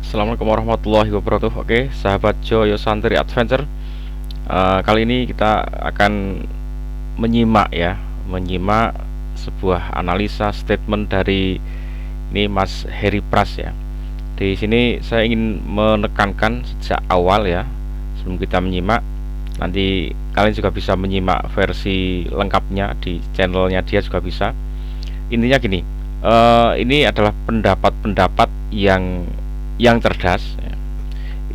Assalamualaikum warahmatullahi wabarakatuh. Oke, sahabat Joyo Santri Adventure. Kali ini kita akan menyimak sebuah analisa statement dari ini Mas Heri Pras ya. Di sini saya ingin menekankan sejak awal ya, sebelum kita menyimak, nanti kalian juga bisa menyimak versi lengkapnya di channelnya dia juga bisa. Intinya gini, ini adalah pendapat-pendapat yang cerdas ya,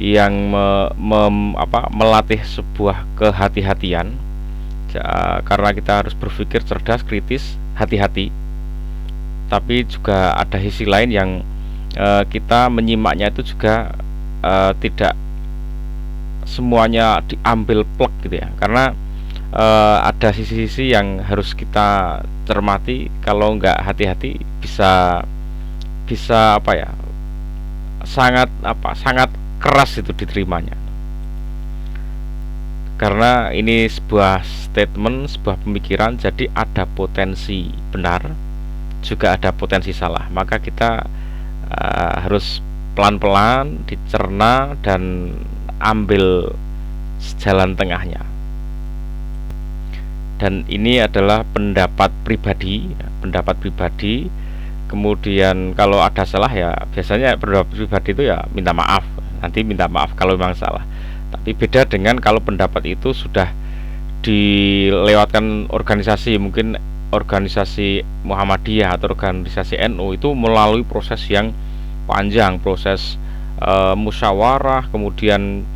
yang melatih sebuah kehati-hatian karena kita harus berpikir cerdas, kritis, hati-hati. Tapi juga ada sisi lain yang kita menyimaknya itu juga tidak semuanya diambil plek gitu ya, karena ada sisi-sisi yang harus kita cermati. Kalau nggak hati-hati bisa sangat keras itu diterimanya, karena ini sebuah statement, sebuah pemikiran, jadi ada potensi benar juga ada potensi salah. Maka kita harus pelan-pelan dicerna dan ambil jalan tengahnya. Dan ini adalah pendapat pribadi. Kemudian kalau ada salah ya biasanya pendapat pribadi itu ya minta maaf, nanti minta maaf kalau memang salah. Tapi beda dengan kalau pendapat itu sudah dilewatkan organisasi, mungkin organisasi Muhammadiyah atau organisasi NU, itu melalui proses yang panjang, proses musyawarah, kemudian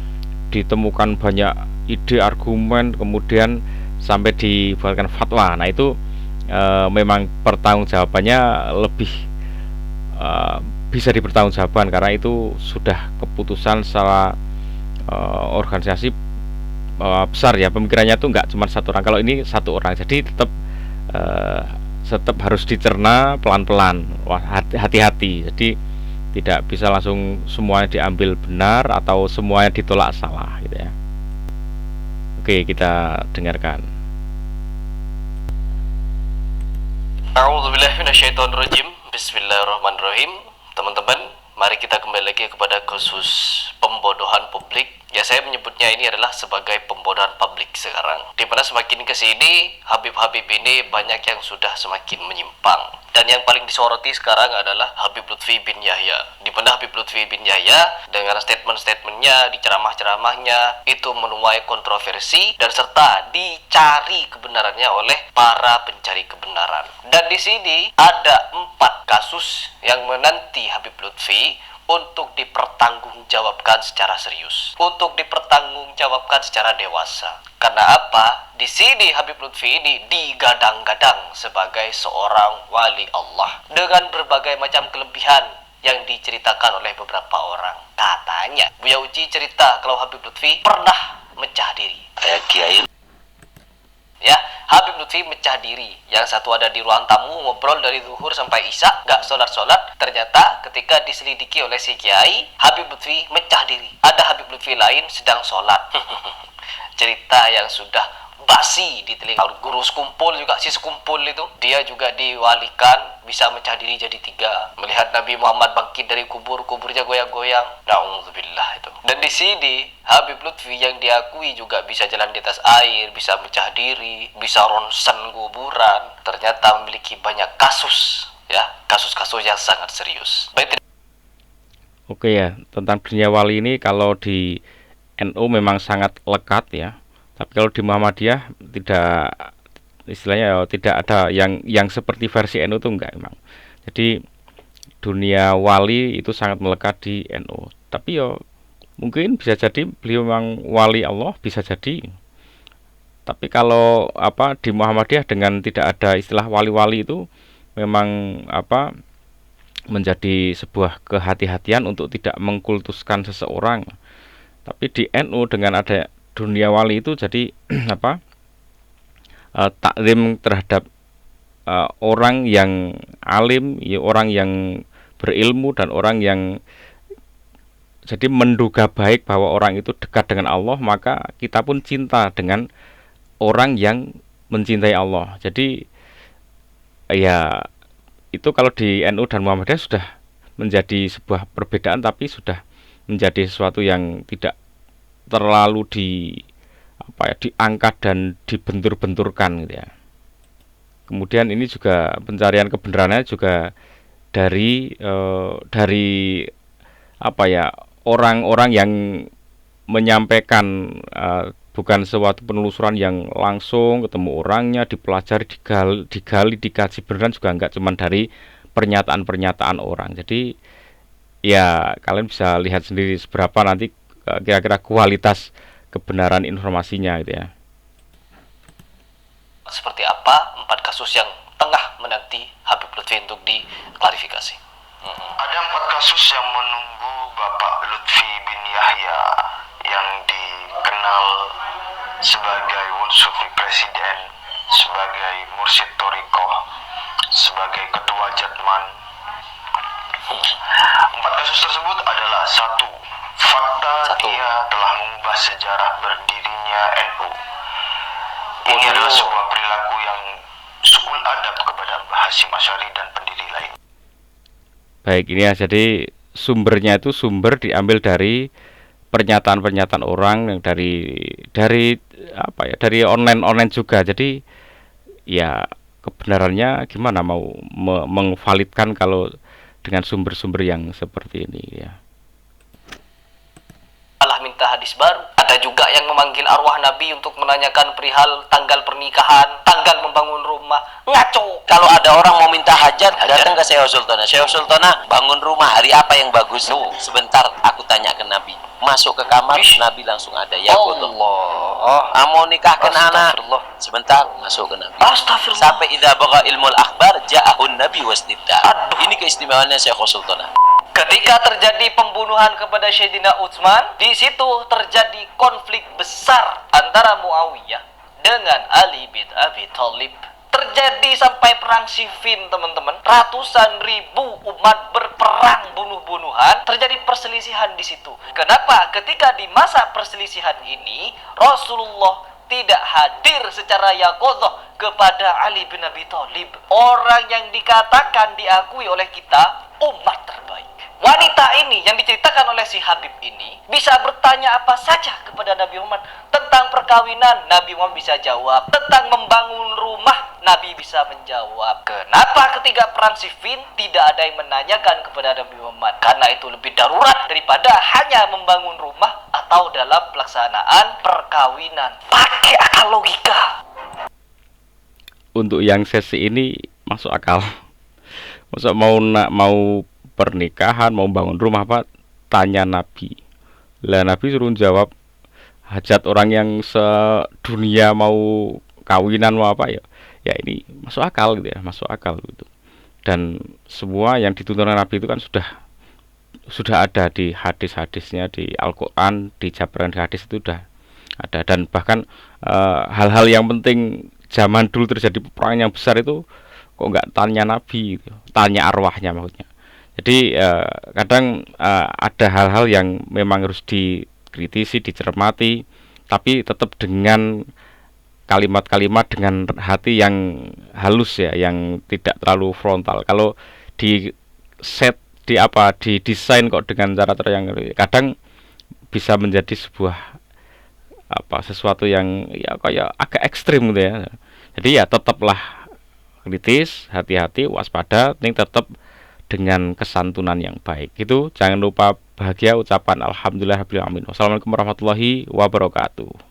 ditemukan banyak ide, argumen, kemudian sampai dibuatkan fatwa. Nah itu memang pertanggungjawabannya lebih bisa dipertanggungjawabkan, karena itu sudah keputusan secara organisasi besar ya. Pemikirannya itu nggak cuma satu orang, kalau ini satu orang, jadi tetap harus dicerna pelan-pelan, hati-hati. Jadi tidak bisa langsung semuanya diambil benar atau semuanya ditolak salah gitu ya. Oke, kita dengarkan. A'udzubillahi minasyaitonirrajim. Bismillahirrahmanirrahim. Teman-teman, mari kita kembali lagi kepada kasus pembodohan publik. Ya, saya menyebutnya ini adalah sebagai pembodohan publik sekarang, dimana semakin kesini Habib-Habib ini banyak yang sudah semakin menyimpang. Dan yang paling disoroti sekarang adalah Habib Lutfi bin Yahya, dimana Habib Lutfi bin Yahya dengan statement-statementnya, di ceramah-ceramahnya itu menuai kontroversi dan serta dicari kebenarannya oleh para pencari kebenaran. Dan di sini ada 4 kasus yang menanti Habib Lutfi untuk dipertanggungjawabkan secara serius, untuk dipertanggungjawabkan secara dewasa. Karena apa? Di sini Habib Lutfi ini digadang-gadang sebagai seorang wali Allah dengan berbagai macam kelebihan yang diceritakan oleh beberapa orang. Katanya Buya Uci cerita kalau Habib Lutfi pernah mecah diri. Kiai ya, Habib Lutfi mecah diri. Yang satu ada di ruang tamu ngobrol dari zuhur sampai isya, gak sholat. Ternyata ketika diselidiki oleh si kiai, Habib Lutfi mecah diri. Ada Habib Lutfi lain sedang sholat. Cerita yang sudah basi di telinga. Guru sekumpul juga, si sekumpul itu, dia juga diwalikan bisa mecah diri jadi 3. Melihat Nabi Muhammad bangkit dari kubur, kuburnya goyang-goyang. Na'udzubillah itu. Dan di sini Habib Lutfi yang diakui juga bisa jalan di atas air, bisa mecah diri, bisa ronsen kuburan, ternyata memiliki banyak kasus ya, kasus-kasus yang sangat serius. Baik. Oke ya, tentang dunia wali ini kalau di NU memang sangat lekat ya. Tapi kalau di Muhammadiyah tidak, istilahnya ya, tidak ada yang seperti versi NU itu enggak memang. Jadi dunia wali itu sangat melekat di NU. Tapi ya mungkin bisa jadi beliau memang wali Allah, bisa jadi. Tapi kalau di Muhammadiyah dengan tidak ada istilah wali-wali itu memang menjadi sebuah kehati-hatian untuk tidak mengkultuskan seseorang. Tapi di NU dengan ada dunia wali itu jadi takzim terhadap orang yang alim, ya, orang yang berilmu, dan orang yang jadi menduga baik bahwa orang itu dekat dengan Allah, maka kita pun cinta dengan orang yang mencintai Allah. Jadi ya itu kalau di NU dan Muhammadiyah sudah menjadi sebuah perbedaan, tapi sudah menjadi sesuatu yang tidak terlalu diangkat dan dibentur-benturkan gitu ya. Kemudian ini juga pencarian kebenarannya juga dari orang-orang yang menyampaikan, bukan suatu penelusuran yang langsung ketemu orangnya, dipelajari, digali, dikaji beneran, juga enggak cuman dari pernyataan-pernyataan orang. Jadi ya kalian bisa lihat sendiri seberapa nanti kira-kira kualitas kebenaran informasinya gitu ya. Seperti apa 4 kasus yang tengah menanti Habib Lutfi untuk diklarifikasi? Ada 4 kasus yang menunggu Bapak Lutfi bin Yahya yang dikenal sebagai Sufi Presiden, sebagai Mursyid Torikoh, sebagai Ketua Jatman. 4 kasus tersebut adalah: 1. Fakta dia telah mengubah sejarah berdirinya NU. Ini adalah sebuah perilaku yang suul adab kepada Mbah Hasyim Asy'ari dan pendiri lain. Baik, ini ya, jadi sumbernya itu diambil dari pernyataan-pernyataan orang yang dari online juga. Jadi ya kebenarannya gimana mau mengvalidkan kalau dengan sumber-sumber yang seperti ini ya. Allah minta hadis baru. Ada juga yang memanggil arwah Nabi untuk menanyakan perihal tanggal pernikahan, tanggal membangun rumah. Ngaco. Kalau ada orang mau minta hajat, datang ke Syekh Sultana. Syekh Sultana, bangun rumah hari apa yang bagus? Sebentar, aku tanya ke Nabi. Masuk ke kamar, Nabi langsung ada. Ya Allah. Mau nikahkan anak. Sebentar, masuk ke Nabi. Astagfirullah. Sampai idza baqa ilmul akhbar ja'ahun Nabi wastibda. Ini keistimewaannya Syekh Sultana. Ketika terjadi pembunuhan kepada Sayyidina Utsman, di situ terjadi konflik besar antara Muawiyah dengan Ali bin Abi Thalib. Terjadi sampai perang Siffin, teman-teman. Ratusan ribu umat berperang bunuh-bunuhan, terjadi perselisihan di situ. Kenapa? Ketika di masa perselisihan ini Rasulullah tidak hadir secara yaqozoh kepada Ali bin Abi Thalib, orang yang dikatakan diakui oleh kita umat terbaik. Wanita ini yang diceritakan oleh si Habib ini bisa bertanya apa saja kepada Nabi Muhammad tentang perkawinan. Nabi Muhammad bisa jawab. Tentang membangun rumah, Nabi bisa menjawab. Kenapa ketika perang Siffin tidak ada yang menanyakan kepada Nabi Muhammad? Karena itu lebih darurat daripada hanya membangun rumah atau dalam pelaksanaan perkawinan. Pakai akal logika. Untuk yang sesi ini masuk akal. Masa mau pernikahan, mau bangun rumah apa, tanya Nabi. Lah Nabi suruh jawab hajat orang yang sedunia, mau kawinan mau apa ya. Ya ini masuk akal gitu ya, masuk akal gitu. Dan semua yang dituntunkan Nabi itu kan sudah ada di hadis-hadisnya, di Al-Qur'an, di jabaran hadis itu sudah ada. Dan bahkan hal-hal yang penting zaman dulu terjadi peperangan yang besar itu kok nggak tanya Nabi gitu. Tanya arwahnya maksudnya. Jadi kadang ada hal-hal yang memang harus dikritisi, dicermati, tapi tetap dengan kalimat-kalimat dengan hati yang halus ya, yang tidak terlalu frontal. Kalau di set didesain kok dengan cara yang kadang bisa menjadi sebuah sesuatu yang ya kayak agak ekstrim gitu ya. Jadi ya tetaplah kritis, hati-hati, waspada, ini tetap dengan kesantunan yang baik. Itu jangan lupa bahagia ucapan alhamdulillah rabbil alamin. Wassalamualaikum warahmatullahi wabarakatuh.